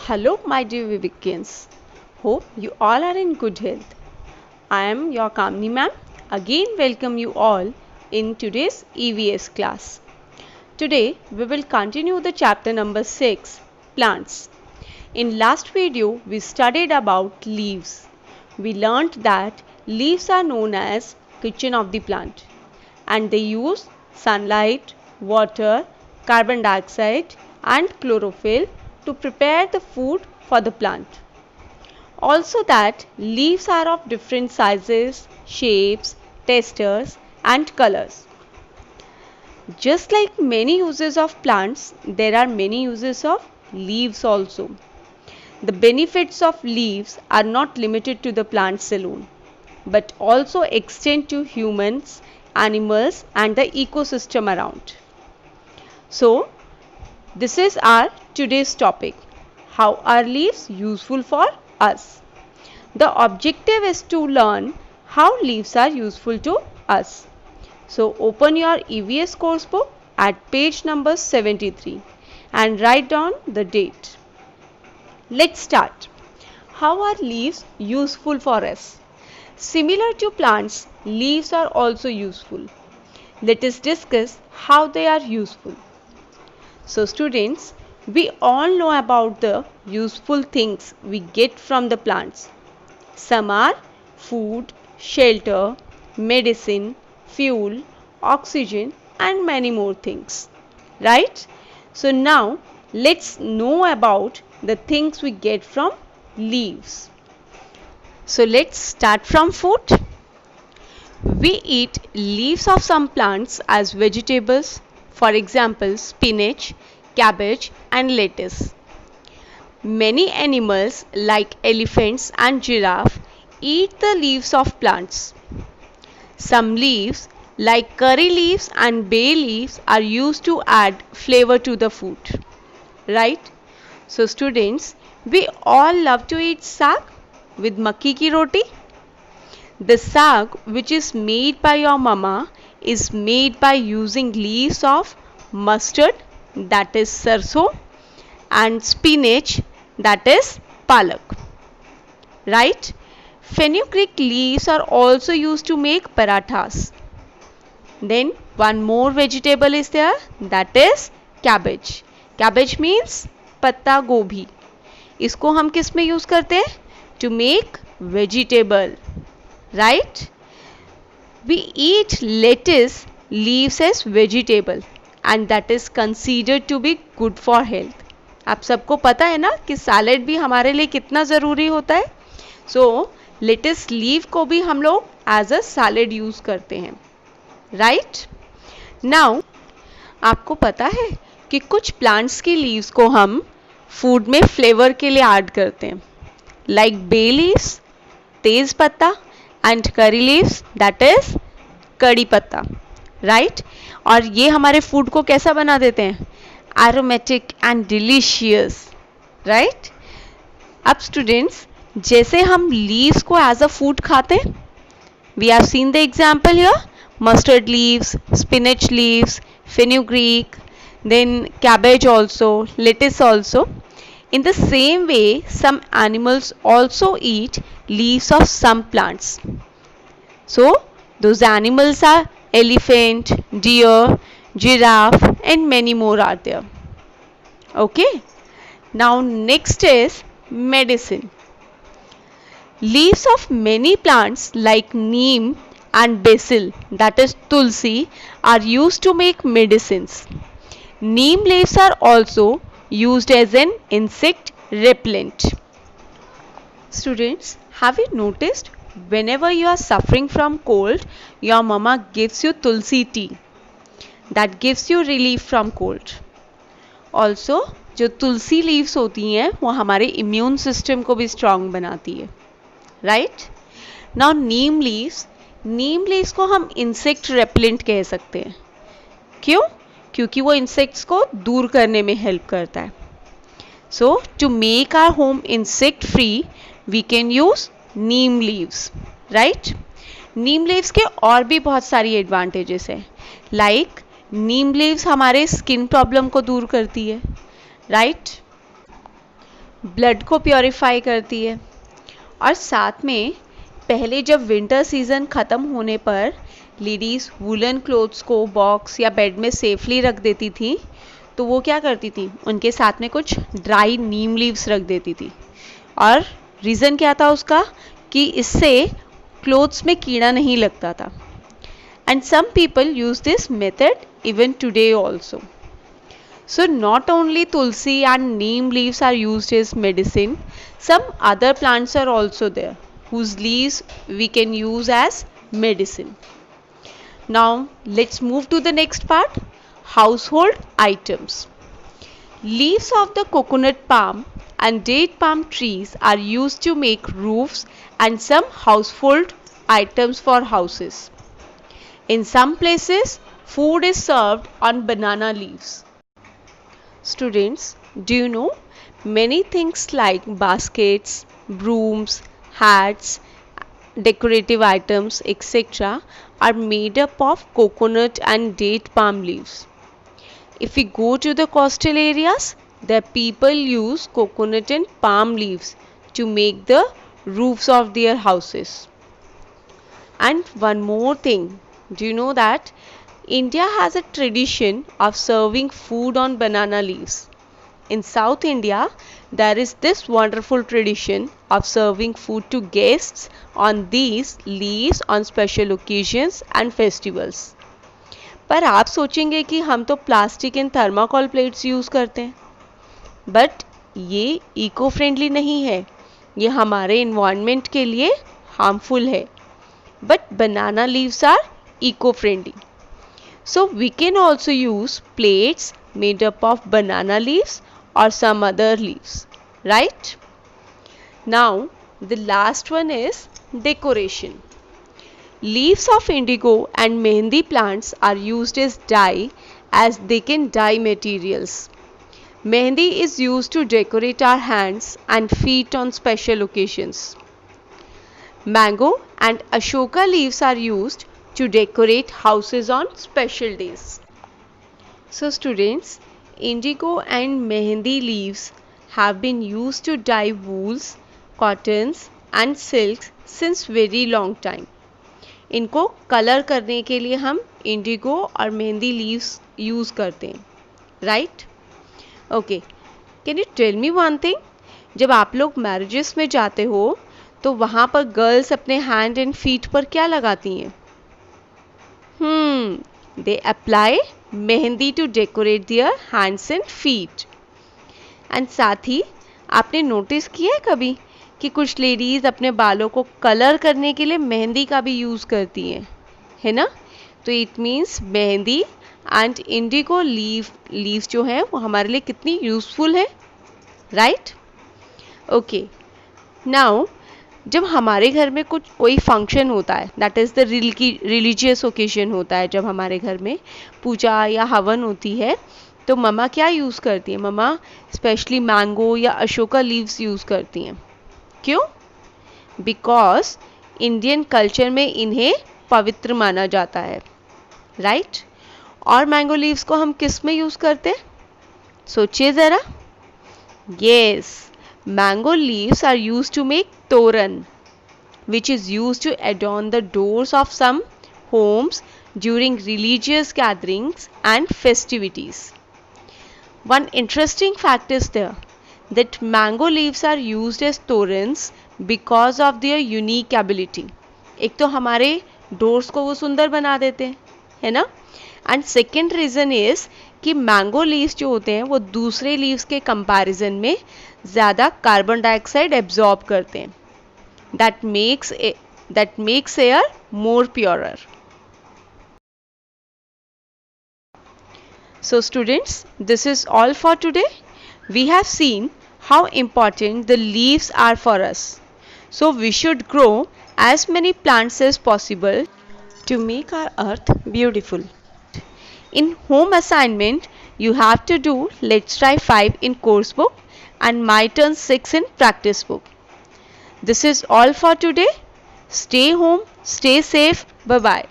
Hello, my dear Vivikians. Hope you all are in good health. I am your Kamni ma'am. Again, welcome you all in today's EVS class. Today, we will continue the chapter number 6, Plants. In last video, we studied about leaves. We learnt that leaves are known as kitchen of the plant and they use sunlight, water, carbon dioxide and chlorophyll to prepare the food for the plant. Also that leaves are of different sizes, shapes, textures and colors. Just like many uses of plants, there are many uses of leaves also. The benefits of leaves are not limited to the plants alone, but also extend to humans, animals and the ecosystem around. So, this is our today's topic. How are leaves useful for us? The objective is to learn how leaves are useful to us. So open your EVS course book at page number 73 and write down the date. Let's start. How are leaves useful for us? Similar to plants, leaves are also useful. Let us discuss how they are useful. So students, we all know about the useful things we get from the plants. Some are food, shelter, medicine, fuel, oxygen and many more things. Right? So now let's know about the things we get from leaves. So let's start from food. We eat leaves of some plants as vegetables. For example, spinach, cabbage and lettuce. Many animals like elephants and giraffe eat the leaves of plants. Some leaves like curry leaves and bay leaves are used to add flavor to the food. Right? So students, we all love to eat saag with makki ki roti. The saag which is made by your mama is made by using leaves of mustard, that is sarso, and spinach, that is palak. Right? Fenugreek leaves are also used to make parathas. Then one more vegetable is there, that is cabbage. Cabbage means पत्ता गोभी. इसको हम किस में use करते हैं? To make vegetable. Right? We eat lettuce leaves as vegetable and that is considered to be good for health. आप सबको पता है ना कि सैलेड भी हमारे लिए कितना ज़रूरी होता है. सो लेटस लीव को भी हम लोग एज अ सैलेड यूज़ करते हैं. राइट? नाउ आपको पता है कि कुछ प्लांट्स की लीव्स को हम फूड में फ्लेवर के लिए ऐड करते हैं. लाइक बे लीव्स, तेज पत्ता and curry leaves, that is कड़ी पत्ता. राइट? और ये हमारे फूड को कैसा बना देते हैं? Aromatic and delicious. राइट? अब स्टूडेंट्स, जैसे हम लीव्स को एज अ फूड खाते हैं, we have seen the example here, mustard leaves, spinach leaves, fenugreek, then cabbage also, lettuce also. In the same way, some animals also eat leaves of some plants. So, those animals are elephant, deer, giraffe and many more are there. Okay. Now next is medicine. Leaves of many plants like neem and basil, that is tulsi, are used to make medicines. Neem leaves are also used as an insect repellent. Students, have you noticed whenever you are suffering from cold, your mama gives you tulsi tea that gives you relief from cold. Also, जो तुलसी leaves होती हैं वो हमारे immune system को भी strong बनाती है. Right? Now नीम leaves को हम इंसेक्ट रेपेलेंट कह सकते हैं. क्यों? क्योंकि वो इंसेक्ट्स को दूर करने में हेल्प करता है. So to make our home insect free we can use neem leaves. Right? Neem leaves के और भी बहुत सारी एडवांटेजेस हैं. लाइक नीम लीव्स हमारे स्किन प्रॉब्लम को दूर करती है. राइट? ब्लड को प्योरीफाई करती है। और साथ में पहले जब विंटर सीज़न ख़त्म होने पर लेडीज़ वूलन क्लोथ्स को बॉक्स या बेड में सेफली रख देती थी, तो वो क्या करती थी, उनके साथ में कुछ ड्राई नीम लीव्स रख देती थी। और रीज़न क्या था उसका, कि इससे क्लोथ्स में कीड़ा नहीं लगता था। And some people use this method even today also. So not only tulsi and neem leaves are used as medicine, some other plants are also there whose leaves we can use as medicine. Now let's move to the next part, household items. Leaves of the coconut palm and date palm trees are used to make roofs and some household items for houses. In some places, food is served on banana leaves. Students, do you know many things like baskets, brooms, hats, decorative items, etc. are made up of coconut and date palm leaves. If we go to the coastal areas, the people use coconut and palm leaves to make the roofs of their houses. And one more thing, do you know that India has a tradition of serving food on banana leaves. In South India, there is this wonderful tradition of serving food to guests on these leaves on special occasions and festivals. पर आप सोचेंगे कि हम तो plastic and thermocol plates use करते हैं, but ये eco friendly नहीं है, ये हमारे इन्वायरमेंट के लिए हार्मफुल है। But banana leaves are eco friendly. So we can also use plates made up of banana leaves or some other leaves, right? Now the last one is decoration. Leaves of indigo and mehendi plants are used as dye, as they can dye materials. Mehendi is used to decorate our hands and feet on special occasions. Mango and ashoka leaves are used to decorate houses on special days. So students, indigo and mehendi leaves have been used to dye wools, cottons and silks since very long time. इनको colour करने के लिए हम Indigo और mehndi leaves use करते हैं, right? Okay, can you tell me one thing, जब आप लोग मैरिजेस में जाते हो तो वहाँ पर गर्ल्स अपने हैंड एंड फीट पर क्या लगाती हैं? They apply mehndi to decorate their hands and feet. And साथ ही आपने नोटिस किया है कभी कि कुछ लेडीज़ अपने बालों को कलर करने के लिए मेहंदी का भी यूज़ करती हैं, है ना? तो it means mehndi and Indigo leaves जो है वो हमारे लिए कितनी यूज़फुल है, राइट? ओके, नाउ जब हमारे घर में कुछ कोई फंक्शन होता है, that is the religious occasion होता है, जब हमारे घर में पूजा या हवन होती है, तो मम्मा क्या यूज़ करती है? मम्मा स्पेशली मैंगो या अशोका लीव्स यूज़ करती हैं. क्यों? बिकॉज इंडियन कल्चर में इन्हें पवित्र माना जाता है, राइट? और मैंगो लीव्स को हम किस में यूज़ करते हैं? सोचिए ज़रा. Yes, mango leaves are used to make toran, which is used to adorn the doors of some homes during religious gatherings and festivities. One interesting fact is there that mango leaves are used as torans because of their unique ability. एक तो हमारे doors को वो सुंदर बना देते हैं, है ना? एंड सेकेंड रीज़न इज़ कि मैंगो लीव्स जो होते हैं वो दूसरे लीव्स के कंपैरिजन में ज़्यादा कार्बन डाइऑक्साइड एब्जॉर्ब करते हैं. That makes air more purer. So students, this is all for today. We have seen how important the leaves are for us. So we should grow as many plants as possible to make our earth beautiful. In home assignment, you have to do Let's Try 5 in course book and My Turn 6 in practice book. This is all for today. Stay home, stay safe. Bye-bye.